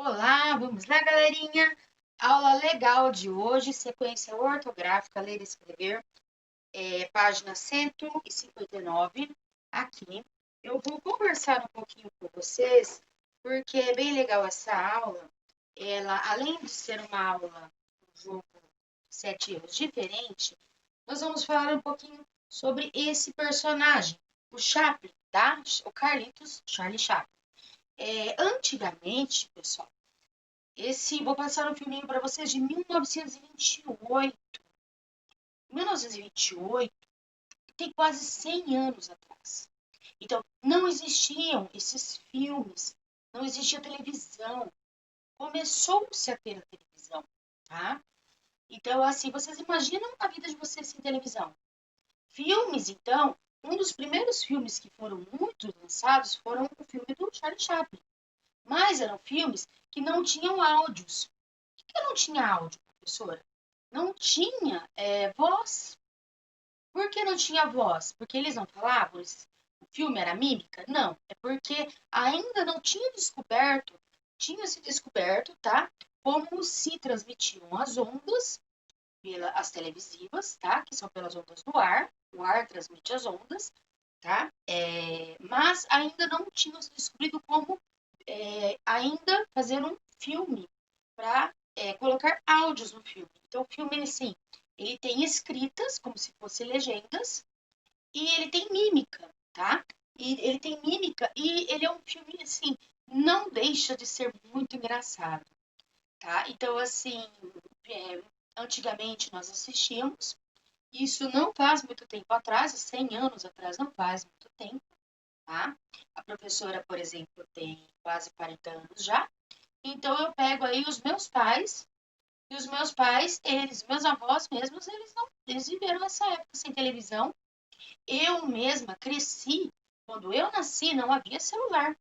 Olá, vamos lá, galerinha. Aula legal de hoje, sequência ortográfica, ler e escrever, página 159. Aqui, eu vou conversar um pouquinho com vocês, porque é bem legal essa aula. Ela, além de ser uma aula, um jogo de 7 erros diferente, nós vamos falar um pouquinho sobre esse personagem, o Chaplin, tá? O Carlitos Charlie Chaplin. Antigamente, pessoal, vou passar um filminho para vocês de 1928. 1928 tem quase 100 anos atrás. Então, não existiam esses filmes, não existia televisão. Começou-se a ter a televisão, tá? Então, assim, vocês imaginam a vida de vocês sem televisão? Filmes, então, um dos primeiros filmes que foram muito lançados foram o filme do Charlie Chaplin. Mas eram filmes que não tinham áudios. Por que não tinha áudio, professora? Não tinha voz. Por que não tinha voz? Porque eles não falavam? O filme era mímica? Não. É porque ainda não tinha se descoberto, tá? Como se transmitiam as ondas, as televisivas, tá? Que são pelas ondas do ar. O ar transmite as ondas, tá? Mas ainda não tinham se descobrido como ainda fazer um filme para colocar áudios no filme. Então, o filme, assim, ele tem escritas, como se fossem legendas, e ele tem mímica, tá? E ele tem mímica e ele é um filme, assim, não deixa de ser muito engraçado, tá? Então, assim, é, antigamente nós assistíamos, isso não faz muito tempo atrás, 100 anos atrás não faz muito tempo, tá? A professora, por exemplo, tem quase 40 anos já, então eu pego aí os meus pais, e os meus pais, eles, meus avós mesmos, eles viveram essa época sem televisão. Eu mesma cresci, quando eu nasci não havia celular.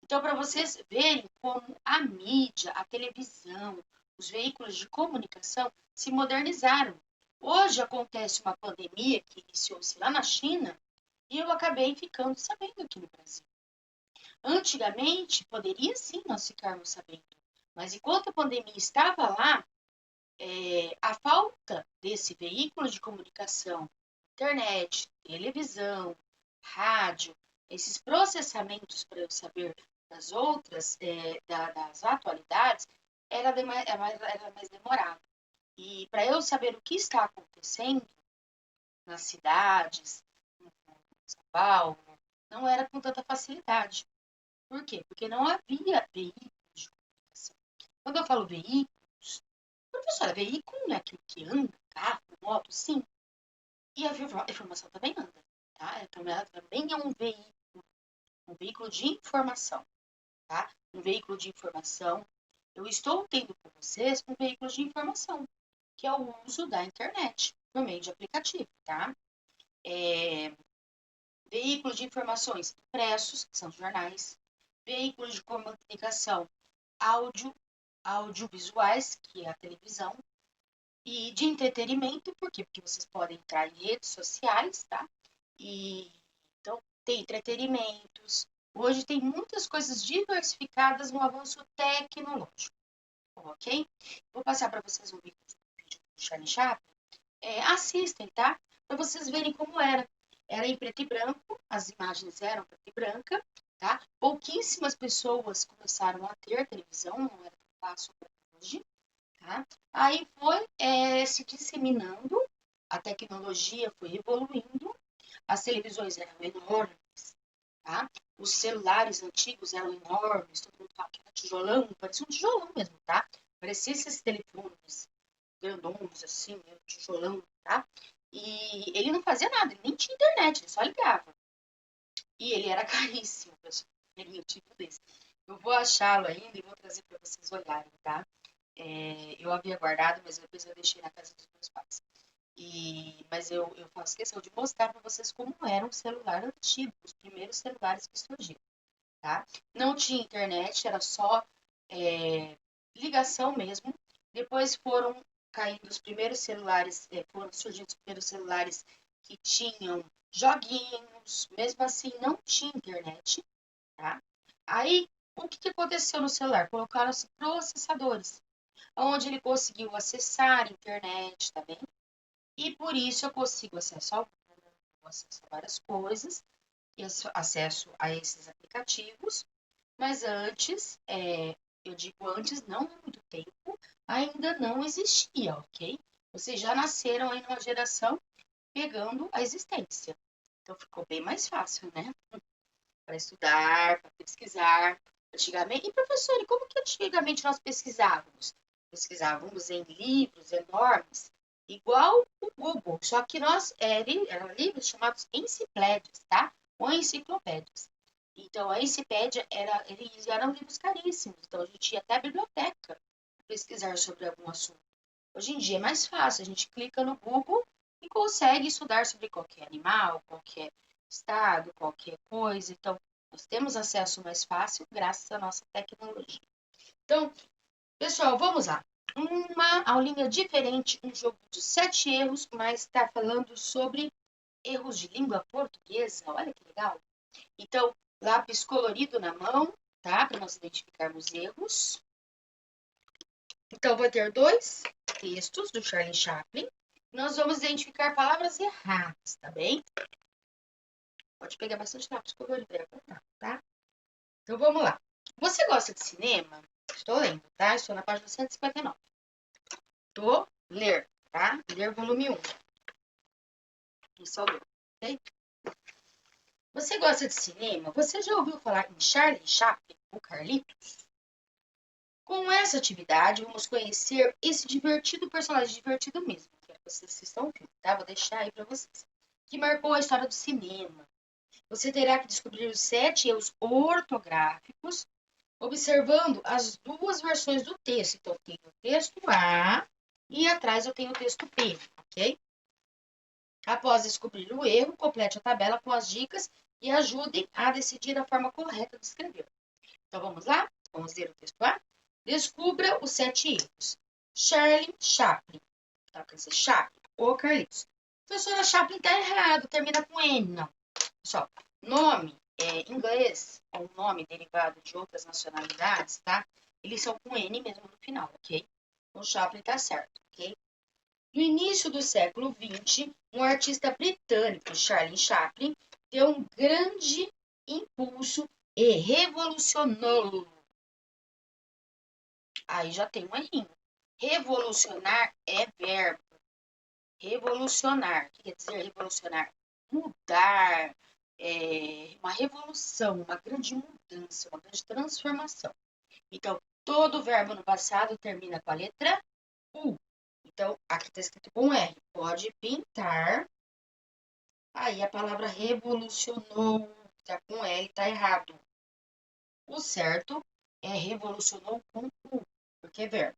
Então, para vocês verem como a mídia, a televisão, os veículos de comunicação se modernizaram. Hoje acontece uma pandemia que iniciou-se lá na China e eu acabei ficando sabendo aqui no Brasil. Antigamente, poderia sim nós ficarmos sabendo, mas enquanto a pandemia estava lá, a falta desse veículo de comunicação, internet, televisão, rádio, esses processamentos para eu saber das outras, das atualidades, era mais demorado. E para eu saber o que está acontecendo nas cidades, em São Paulo, não era com tanta facilidade. Por quê? Porque não havia veículos de comunicação. Quando eu falo veículos, professora, veículo não é aquilo que anda, carro, moto, sim. E a informação também anda, tá? Ela também é um veículo de informação, tá? Um veículo de informação. Eu estou tendo com vocês um veículo de informação, que é o uso da internet por meio de aplicativo, tá? É, veículos de informações impressos, que são os jornais, veículos de comunicação áudio, audiovisuais, que é a televisão, e de entretenimento, por quê? Porque vocês podem entrar em redes sociais, tá? E então tem entretenimentos. Hoje tem muitas coisas diversificadas no avanço tecnológico, ok? Vou passar para vocês um vídeo do Charlie Chaplin. Assistem, tá? Para vocês verem como era. Era em preto e branco, as imagens eram preto e branca, tá? Pouquíssimas pessoas começaram a ter televisão, não era tão fácil para hoje. Tá? Aí foi se disseminando, a tecnologia foi evoluindo, as televisões eram enormes, tá? Os celulares antigos eram enormes, todo mundo fala que era tijolão, parecia um tijolão mesmo, tá? Parecia esses telefones grandões, assim, tijolão, tá? E ele não fazia nada, ele nem tinha internet, ele só ligava. E ele era caríssimo, pessoal. Ele eu tive desse. Eu vou achá-lo ainda e vou trazer para vocês olharem, tá? Eu havia guardado, mas depois eu deixei na casa dos meus pais. Mas eu faço questão de mostrar para vocês como era um celular antigo, os primeiros celulares que surgiram, tá? Não tinha internet, era só ligação mesmo. Depois foram caindo os primeiros celulares, foram surgindo os primeiros celulares que tinham joguinhos, mesmo assim não tinha internet, tá? Aí o que aconteceu no celular? Colocaram-se processadores, onde ele conseguiu acessar a internet, tá bem? E por isso eu consigo acesso ao Google, acesso a várias coisas, e acesso a esses aplicativos. Mas antes, eu digo antes, não há muito tempo, ainda não existia, ok? Vocês já nasceram aí numa geração pegando a existência. Então ficou bem mais fácil, né? Para estudar, para pesquisar. Antigamente, e professor, e como que antigamente nós pesquisávamos? Pesquisávamos em livros enormes, igual o Google, só que nós eram livros chamados enciclopédias, tá? Ou enciclopédias. Então, a enciclopédia eles eram livros caríssimos, então a gente ia até a biblioteca pesquisar sobre algum assunto. Hoje em dia é mais fácil, a gente clica no Google e consegue estudar sobre qualquer animal, qualquer estado, qualquer coisa. Então, nós temos acesso mais fácil graças à nossa tecnologia. Então, pessoal, vamos lá. Uma aulinha diferente, um jogo de 7 erros, mas está falando sobre erros de língua portuguesa. Olha que legal. Então, lápis colorido na mão, tá? Para nós identificarmos erros. Então, vou ter 2 textos do Charlie Chaplin. Nós vamos identificar palavras erradas, tá bem? Pode pegar bastante lápis colorido para apontar, tá? Então, vamos lá. Você gosta de cinema? Estou lendo, tá? Estou na página 159. Tô ler, tá? Ler volume 1. Isso é o ler, ok? Você gosta de cinema? Você já ouviu falar em Charlie Chaplin, o Carlitos? Com essa atividade, vamos conhecer esse divertido personagem, divertido mesmo, que é vocês estão vendo, tá? Vou deixar aí para vocês. Que marcou a história do cinema. Você terá que descobrir os 7 erros ortográficos, observando as duas versões do texto. Então, eu tenho o texto A e atrás eu tenho o texto B, ok? Após descobrir o erro, complete a tabela com as dicas e ajudem a decidir a forma correta de escrever. Então, vamos lá? Vamos ler o texto A? Descubra os 7 erros. Charlie Chaplin. Tá, quer dizer, Chaplin ou Carlitos. Professora, Chaplin tá errado, termina com N. Não. Pessoal, nome inglês ou nome derivado de outras nacionalidades, tá? Eles são com N mesmo no final, ok? O Chaplin tá certo, ok? No início do século XX, um artista britânico, Charlie Chaplin, deu um grande impulso e revolucionou. Aí já tem um errinho. Revolucionar é verbo. Revolucionar. O que quer dizer revolucionar? Mudar. Uma revolução, uma grande mudança, uma grande transformação. Então, todo verbo no passado termina com a letra U. Então, aqui está escrito com R. Pode pintar. Aí a palavra revolucionou, está com L, está errado. O certo é revolucionou com U, porque é verbo.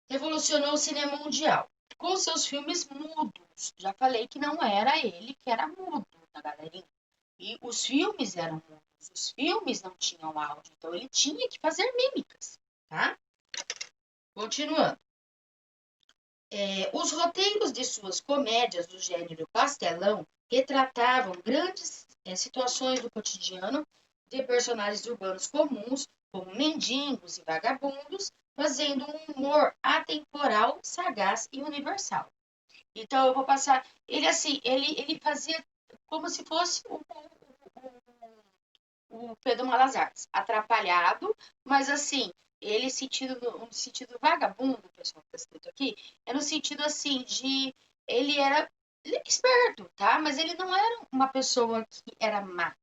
Revolucionou o cinema mundial com seus filmes mudos. Já falei que não era ele que era mudo, na galerinha. E os filmes eram mudos. Os filmes não tinham áudio, então ele tinha que fazer mímicas, tá? Continuando. Os roteiros de suas comédias do gênero pastelão retratavam grandes situações do cotidiano de personagens urbanos comuns, como mendigos e vagabundos, fazendo um humor atemporal, sagaz e universal. Então, eu vou passar. Ele, assim, ele fazia como se fosse o Pedro Malazares, atrapalhado, mas assim, ele no sentido vagabundo, pessoal, que está escrito aqui, é no sentido assim de ele era esperto, tá? Mas ele não era uma pessoa que era má,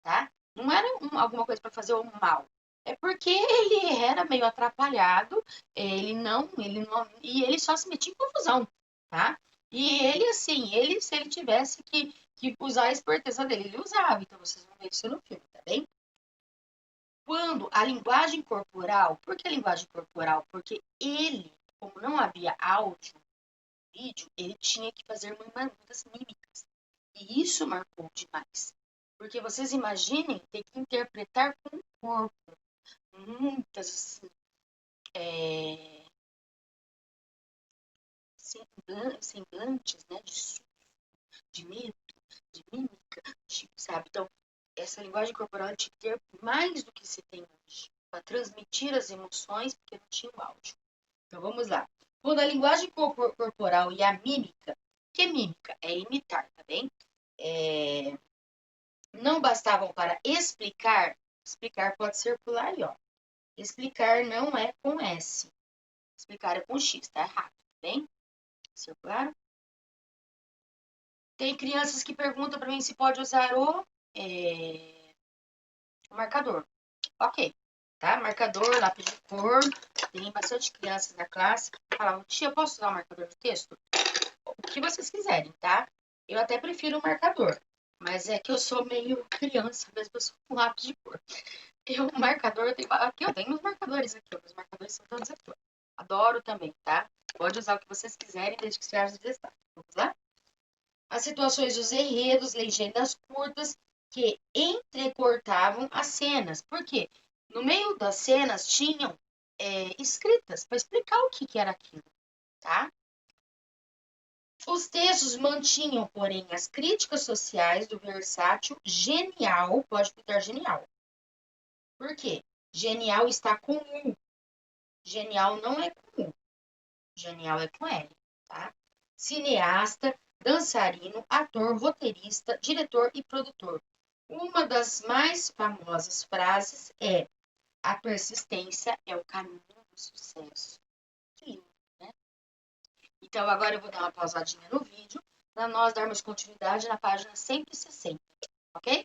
tá? Não era alguma coisa para fazer o mal. É porque ele era meio atrapalhado, e ele só se metia em confusão, tá? E ele, assim, se ele tivesse que usar a esperteza dele, ele usava. Então, vocês vão ver isso no filme, tá bem? Quando a linguagem corporal, por que a linguagem corporal? Porque ele, como não havia áudio, vídeo, ele tinha que fazer muitas mímicas. E isso marcou demais. Porque vocês imaginem ter que interpretar com o corpo muitas assim, semblantes, né, de medo, de mímica, sabe? Então, essa linguagem corporal tinha que ter mais do que se tem hoje, para transmitir as emoções, porque não tinha o áudio. Então vamos lá. Quando a linguagem corporal e a mímica, que é mímica? É imitar, tá bem? Não bastavam para explicar pode circular aí, ó. Explicar não é com S. Explicar é com X, tá errado, tá bem? Circular. Tem crianças que perguntam para mim se pode usar o marcador. Ok, tá? Marcador, lápis de cor. Tem bastante crianças na classe que falavam, tia, posso usar o marcador de texto? O que vocês quiserem, tá? Eu até prefiro o marcador, mas é que eu sou meio criança, mesmo eu sou com lápis de cor. O marcador, eu tenho os marcadores aqui, os marcadores são todos aqui. Adoro também, tá? Pode usar o que vocês quiserem, desde que seja destaque. Vamos lá? As situações dos enredos, legendas curtas que entrecortavam as cenas. Por quê? No meio das cenas tinham escritas para explicar o que era aquilo, tá? Os textos mantinham, porém, as críticas sociais do versátil genial, pode ficar genial. Por quê? Genial está com U. Genial não é com U. Genial é com L, tá? Cineasta, dançarino, ator, roteirista, diretor e produtor. Uma das mais famosas frases é: a persistência é o caminho do sucesso. Que lindo, né? Então, agora eu vou dar uma pausadinha no vídeo para nós darmos continuidade na página 160, ok?